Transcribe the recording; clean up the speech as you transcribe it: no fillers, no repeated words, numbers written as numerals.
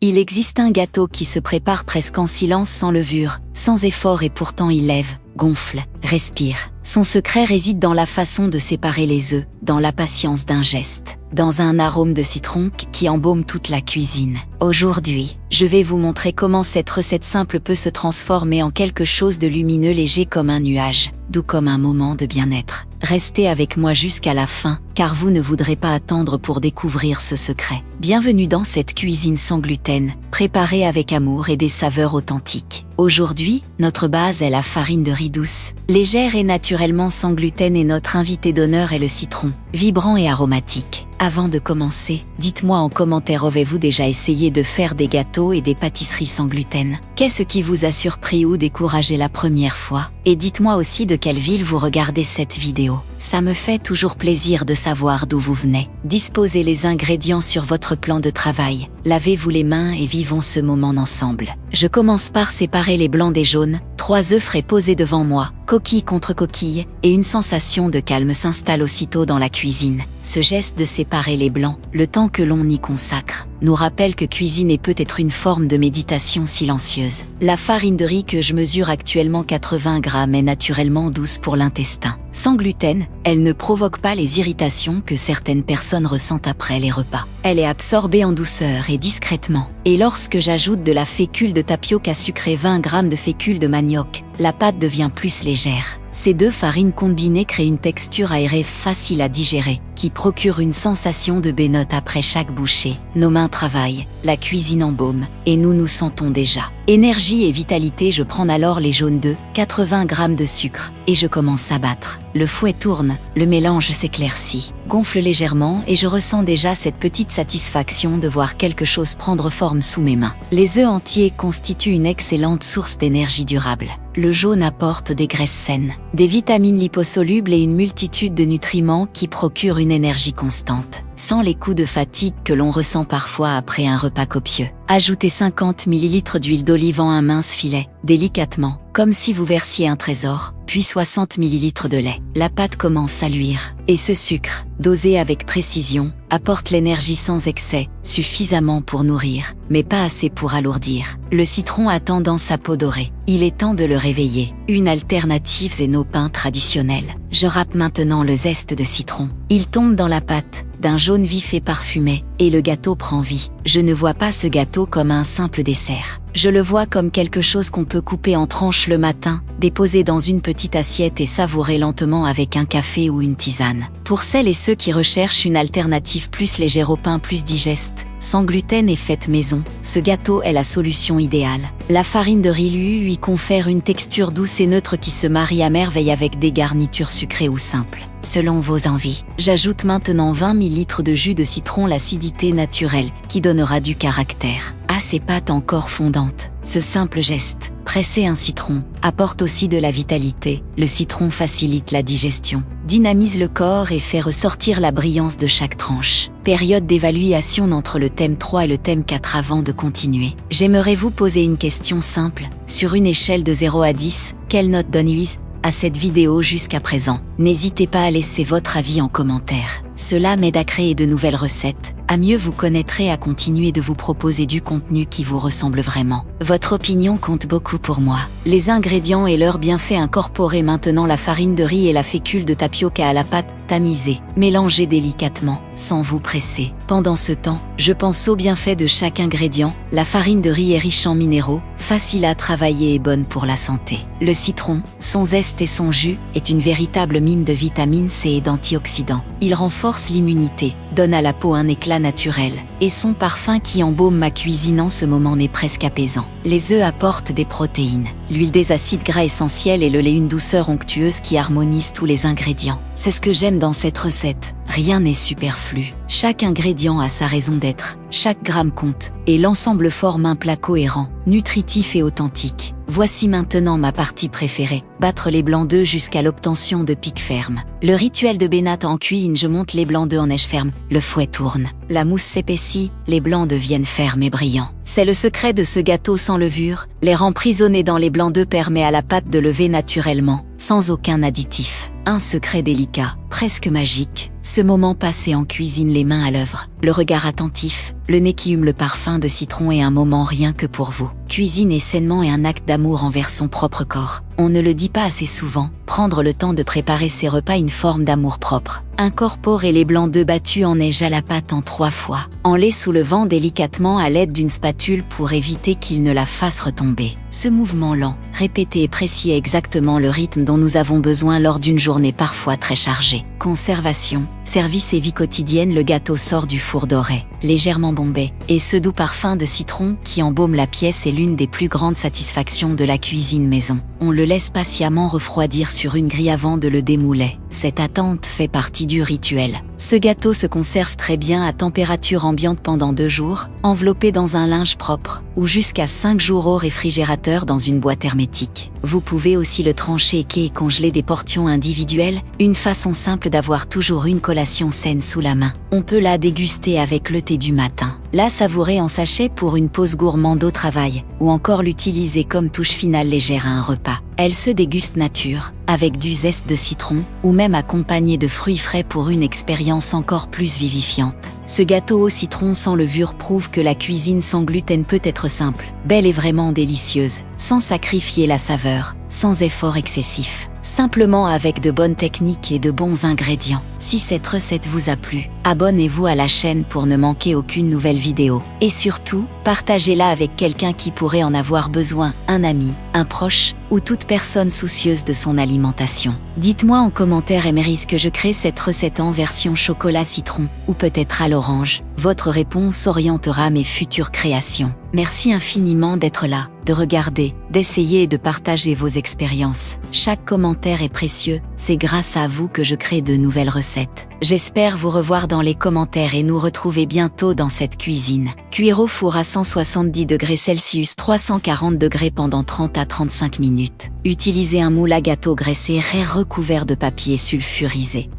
Il existe un gâteau qui se prépare presque en silence, sans levure, sans effort, et pourtant il lève, gonfle, respire. Son secret réside dans la façon de séparer les œufs, dans la patience d'un geste, dans un arôme de citron qui embaume toute la cuisine. Aujourd'hui, je vais vous montrer comment cette recette simple peut se transformer en quelque chose de lumineux, léger comme un nuage, doux comme un moment de bien-être. Restez avec moi jusqu'à la fin, car vous ne voudrez pas attendre pour découvrir ce secret. Bienvenue dans cette cuisine sans gluten, préparée avec amour et des saveurs authentiques. Aujourd'hui, notre base est la farine de riz douce, légère et naturellement sans gluten, et notre invité d'honneur est le citron, vibrant et aromatique. Avant de commencer, dites-moi en commentaire, avez-vous déjà essayé de faire des gâteaux et des pâtisseries sans gluten? Qu'est-ce qui vous a surpris ou découragé la première fois? Et dites-moi aussi de quelle ville vous regardez cette vidéo. Ça me fait toujours plaisir de savoir d'où vous venez. Disposez les ingrédients sur votre plan de travail. Lavez-vous les mains et vivons ce moment ensemble. Je commence par séparer les blancs des jaunes. 3 œufs frais posés devant moi, coquille contre coquille, et une sensation de calme s'installe aussitôt dans la cuisine. Ce geste de séparer les blancs, le temps que l'on y consacre, nous rappelle que cuisiner peut être une forme de méditation silencieuse. La farine de riz que je mesure actuellement 80 grammes est naturellement douce pour l'intestin. Sans gluten, elle ne provoque pas les irritations que certaines personnes ressentent après les repas. Elle est absorbée en douceur et discrètement. Et lorsque j'ajoute de la fécule de tapioca sucrée, 20 g de fécule de manioc, la pâte devient plus légère. Ces deux farines combinées créent une texture aérée facile à digérer, qui procure une sensation de bénote après chaque bouchée. Nos mains travaillent, la cuisine embaume, et nous nous sentons déjà énergie et vitalité. Je prends alors les jaunes d'œufs, 80 g de sucre, et je commence à battre. Le fouet tourne, le mélange s'éclaircit, gonfle légèrement, et je ressens déjà cette petite satisfaction de voir quelque chose prendre forme sous mes mains. Les œufs entiers constituent une excellente source d'énergie durable. Le jaune apporte des graisses saines, des vitamines liposolubles et une multitude de nutriments qui procurent une énergie constante, sans les coups de fatigue que l'on ressent parfois après un repas copieux. Ajoutez 50 ml d'huile d'olive en un mince filet, délicatement, comme si vous versiez un trésor, puis 60 ml de lait. La pâte commence à luire, et ce sucre, dosé avec précision, apporte l'énergie sans excès, suffisamment pour nourrir, mais pas assez pour alourdir. Le citron a tendance à peau dorée. Il est temps de le réveiller. Une alternative est nos pains traditionnels. Je râpe maintenant le zeste de citron. Il tombe dans la pâte, d'un jaune vif et parfumé, et le gâteau prend vie. Je ne vois pas ce gâteau comme un simple dessert. Je le vois comme quelque chose qu'on peut couper en tranches le matin, déposer dans une petite assiette et savourer lentement avec un café ou une tisane. Pour celles et ceux qui recherchent une alternative plus légère au pain plus digeste, sans gluten et faite maison, ce gâteau est la solution idéale. La farine de riz lui confère une texture douce et neutre qui se marie à merveille avec des garnitures sucrées ou simples, selon vos envies. J'ajoute maintenant 20 ml de jus de citron, l'acidité naturelle, qui donnera du caractère à ces pâtes encore fondantes. Ce simple geste, presser un citron, apporte aussi de la vitalité. Le citron facilite la digestion, dynamise le corps et fait ressortir la brillance de chaque tranche. Période d'évaluation entre le thème 3 et le thème 4. Avant de continuer, j'aimerais vous poser une question simple. Sur une échelle de 0 à 10, quelle note donnez-vous à cette vidéo jusqu'à présent? N'hésitez pas à laisser votre avis en commentaire. Cela m'aide à créer de nouvelles recettes, à mieux vous connaître et à continuer de vous proposer du contenu qui vous ressemble vraiment. Votre opinion compte beaucoup pour moi. Les ingrédients et leurs bienfaits incorporés maintenant: la farine de riz et la fécule de tapioca à la pâte tamisée. Mélangez délicatement, sans vous presser. Pendant ce temps, je pense aux bienfaits de chaque ingrédient. La farine de riz est riche en minéraux, facile à travailler et bonne pour la santé. Le citron, son zeste et son jus, est une véritable mine de vitamine C et d'antioxydants. Il renforce l'immunité, donne à la peau un éclat naturel, et son parfum qui embaume ma cuisine en ce moment n'est presque apaisant. Les œufs apportent des protéines, l'huile des acides gras essentiels et le lait une douceur onctueuse qui harmonise tous les ingrédients. C'est ce que j'aime dans cette recette. Rien n'est superflu. Chaque ingrédient a sa raison d'être, chaque gramme compte, et l'ensemble forme un plat cohérent, nutritif et authentique. Voici maintenant ma partie préférée, battre les blancs d'œufs jusqu'à l'obtention de pics fermes. Le rituel de Bénat en cuisine: je monte les blancs d'œufs en neige ferme, le fouet tourne, la mousse s'épaissit, les blancs deviennent fermes et brillants. C'est le secret de ce gâteau sans levure. L'air emprisonné dans les blancs d'œufs permet à la pâte de lever naturellement, sans aucun additif. Un secret délicat, presque magique. Ce moment passé en cuisine, les mains à l'œuvre, le regard attentif, le nez qui hume le parfum de citron et un moment rien que pour vous. Cuisiner sainement est un acte d'amour envers son propre corps. On ne le dit pas assez souvent, prendre le temps de préparer ses repas une forme d'amour propre. Incorporez les blancs d'œufs battus en neige à la pâte en 3 fois, en les soulevant délicatement à l'aide d'une spatule pour éviter qu'ils ne la fassent retomber. Ce mouvement lent, répété et précis est exactement le rythme dont nous avons besoin lors d'une journée parfois très chargée. Conservation, service et vie quotidienne. Le gâteau sort du four doré, légèrement bombé, et ce doux parfum de citron qui embaume la pièce est l'une des plus grandes satisfactions de la cuisine maison. On le laisse patiemment refroidir sur une grille avant de le démouler. Cette attente fait partie du rituel. Ce gâteau se conserve très bien à température ambiante pendant 2 jours, enveloppé dans un linge propre, ou jusqu'à 5 jours au réfrigérateur dans une boîte hermétique. Vous pouvez aussi le trancher et congeler des portions individuelles, une façon simple d'avoir toujours une collation saine sous la main. On peut la déguster avec le thé du matin, la savourer en sachet pour une pause gourmande au travail, ou encore l'utiliser comme touche finale légère à un repas. Elle se déguste nature, avec du zeste de citron, ou même accompagnée de fruits frais pour une expérience encore plus vivifiante. Ce gâteau au citron sans levure prouve que la cuisine sans gluten peut être simple, belle et vraiment délicieuse, sans sacrifier la saveur, sans effort excessif, simplement avec de bonnes techniques et de bons ingrédients. Si cette recette vous a plu, abonnez-vous à la chaîne pour ne manquer aucune nouvelle vidéo. Et surtout, partagez-la avec quelqu'un qui pourrait en avoir besoin, un ami, un proche, ou toute personne soucieuse de son alimentation. Dites-moi en commentaire, aimerais-vous que je crée cette recette en version chocolat citron, ou peut-être à l'orange? Votre réponse orientera mes futures créations. Merci infiniment d'être là, de regarder, d'essayer et de partager vos expériences. Chaque commentaire est précieux, c'est grâce à vous que je crée de nouvelles recettes. J'espère vous revoir dans les commentaires et nous retrouver bientôt dans cette cuisine. Cuire au four à 170 degrés Celsius 340 degrés pendant 30 à 35 minutes. Utilisez un moule à gâteau graissé recouvert de papier sulfurisé.